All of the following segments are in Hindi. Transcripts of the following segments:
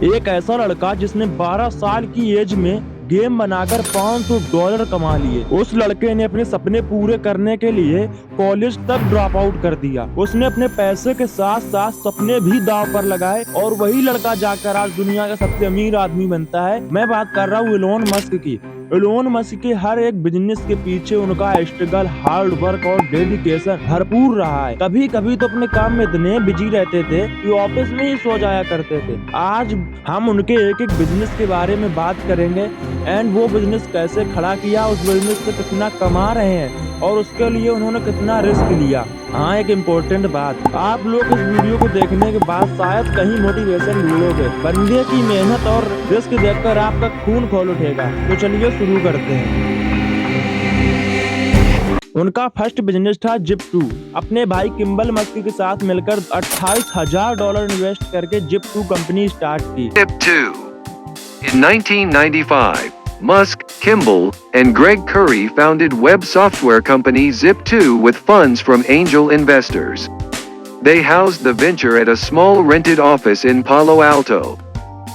एक ऐसा लड़का जिसने 12 साल की एज में गेम बनाकर $500 कमा लिए। उस लड़के ने अपने सपने पूरे करने के लिए कॉलेज तक ड्रॉप आउट कर दिया। उसने अपने पैसे के साथ साथ सपने भी दांव पर लगाए और वही लड़का जाकर आज दुनिया का सबसे अमीर आदमी बनता है। मैं बात कर रहा हूँ इलोन मस्क की। इलोन मस्क के हर एक बिजनेस के पीछे उनका स्ट्रगल, हार्ड वर्क और डेडिकेशन भरपूर रहा है। कभी कभी तो अपने काम में इतने बिजी रहते थे कि ऑफिस में ही सो जाया करते थे। आज हम उनके एक एक बिजनेस के बारे में बात करेंगे एंड वो बिजनेस कैसे खड़ा किया, उस बिजनेस से कितना कमा रहे हैं और उसके लिए उन्होंने कितना रिस्क लिया। हाँ, एक इम्पोर्टेंट बात, आप लोग इस वीडियो को देखने के बाद शायद कहीं मोटिवेशन ढूंढोगे। बंदे की मेहनत और रिस्क देखकर आपका खून खौल उठेगा। तो चलिए शुरू करते हैं। उनका फर्स्ट बिजनेस था Zip2। अपने भाई किम्बल मस्क के साथ मिलकर $28,000 इन्वेस्ट करके Zip2 कंपनी स्टार्ट की। Zip2. In 1995, Musk, Kimball, and Greg Curry founded web software company Zip2 with funds from angel investors. They housed the venture at a small rented office in Palo Alto.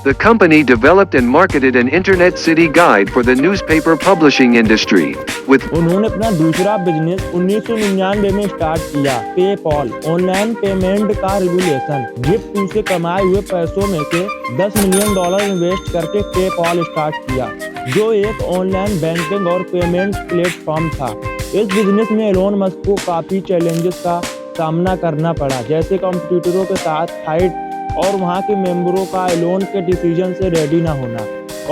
The company developed and marketed an internet city guide for the newspaper publishing industry. उन्होंने अपना दूसरा बिजनेस 1999 में स्टार्ट किया, पेपॉल, ऑनलाइन पेमेंट का रिवोल्यूशन। Zip2 से कमाए हुए पैसों में से $10 मिलियन इन्वेस्ट करके पेपॉल स्टार्ट किया, जो एक ऑनलाइन बैंकिंग और पेमेंट प्लेटफॉर्म था। इस बिजनेस में एलोन मस्क को काफी चैलेंजेस का सामना करना पड़ा, जैसे कंपटीटरों के साथ फाइट और वहां के मेंबरों का एलोन के डिसीजन से रेडी ना होना।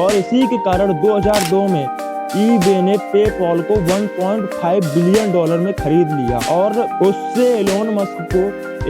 और इसी के कारण 2002 में ईबे ने पेपॉल को $1.5 बिलियन में खरीद लिया और उससे एलोन मस्क को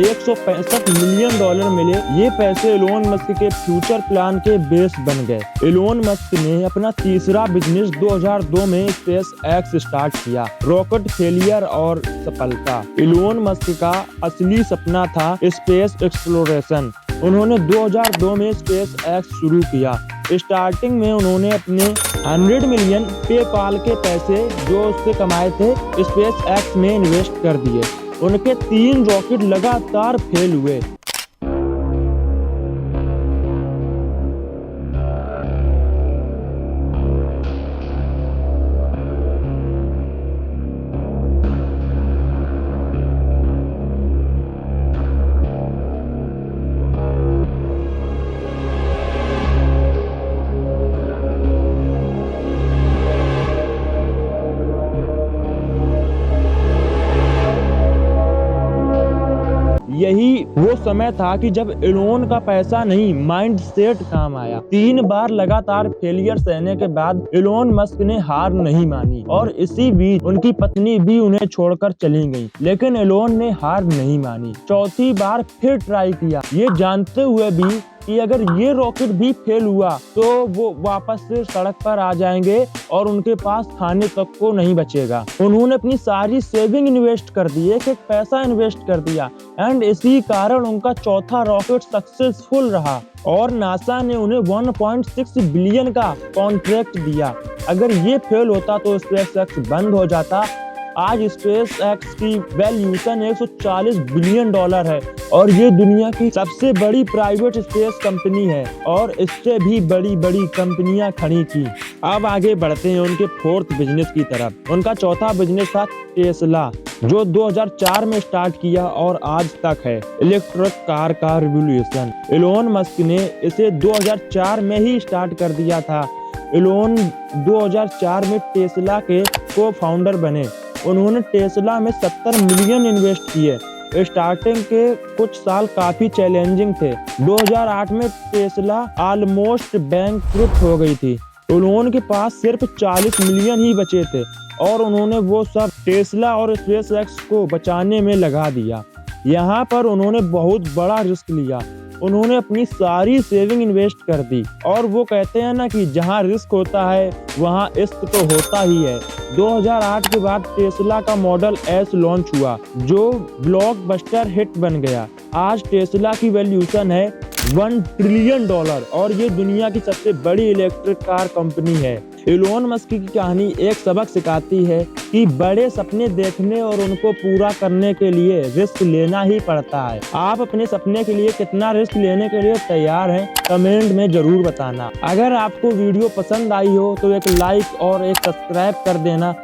$165 मिलियन मिले। ये पैसे एलोन मस्क के फ्यूचर प्लान के बेस बन गए। एलोन मस्क ने अपना तीसरा बिजनेस 2002 में SpaceX स्टार्ट किया, रॉकेट फेलियर और सफलता। एलोन मस्क का असली सपना था स्पेस एक्सप्लोरेशन। उन्होंने 2002 में SpaceX शुरू किया। स्टार्टिंग में उन्होंने अपने 100 मिलियन पेपाल के पैसे जो उससे कमाए थे SpaceX में इन्वेस्ट कर दिए। उनके 3 रॉकेट लगातार फेल हुए। यही वो समय था कि जब एलोन का पैसा नहीं, माइंड सेट काम आया। 3 बार लगातार फेलियर सहने के बाद एलोन मस्क ने हार नहीं मानी और इसी बीच उनकी पत्नी भी उन्हें छोड़कर चली गई, लेकिन एलोन ने हार नहीं मानी। चौथी बार फिर ट्राई किया, ये जानते हुए भी कि अगर ये रॉकेट भी फेल हुआ तो वो वापस से सड़क पर आ जाएंगे और उनके पास खाने तक को नहीं बचेगा। उन्होंने अपनी सारी सेविंग इन्वेस्ट कर दी, एक पैसा इन्वेस्ट कर दिया एंड इसी कारण उनका चौथा रॉकेट सक्सेसफुल रहा और नासा ने उन्हें 1.6 बिलियन का कॉन्ट्रैक्ट दिया। अगर ये फेल होता तो SpaceX बंद हो जाता। आज SpaceX की वैल्यूएशन $140 बिलियन है और ये दुनिया की सबसे बड़ी प्राइवेट स्पेस कंपनी है और इससे भी बड़ी बड़ी कंपनियां खड़ी की। अब आगे बढ़ते हैं उनके फोर्थ बिजनेस की तरफ। उनका चौथा बिजनेस था टेस्ला, जो 2004 में स्टार्ट किया और आज तक है इलेक्ट्रिक कार का रिवोल्यूशन। एलोन मस्क ने इसे 2004 में ही स्टार्ट कर दिया था। एलोन 2004 में टेस्ला के को फाउंडर बने। उन्होंने टेस्ला में 70 मिलियन इन्वेस्ट किए। स्टार्टिंग के कुछ साल काफी चैलेंजिंग थे। 2008 में टेस्ला ऑलमोस्ट बैंकक्रप्ट हो गई थी। उन्होंने के पास सिर्फ 40 मिलियन ही बचे थे और उन्होंने वो सब टेस्ला और SpaceX को बचाने में लगा दिया। यहाँ पर उन्होंने बहुत बड़ा रिस्क लिया। उन्होंने अपनी सारी सेविंग इन्वेस्ट कर दी और वो कहते हैं ना कि जहाँ रिस्क होता है वहाँ इश्क तो होता ही है। 2008 के बाद टेस्ला का मॉडल S लॉन्च हुआ, जो ब्लॉकबस्टर हिट बन गया। आज टेस्ला की वैल्यूएशन है $1 ट्रिलियन और ये दुनिया की सबसे बड़ी इलेक्ट्रिक कार कंपनी है। एलोन मस्क की कहानी एक सबक सिखाती है कि बड़े सपने देखने और उनको पूरा करने के लिए रिस्क लेना ही पड़ता है। आप अपने सपने के लिए कितना रिस्क लेने के लिए तैयार हैं, कमेंट में जरूर बताना। अगर आपको वीडियो पसंद आई हो तो एक लाइक और एक सब्सक्राइब कर देना।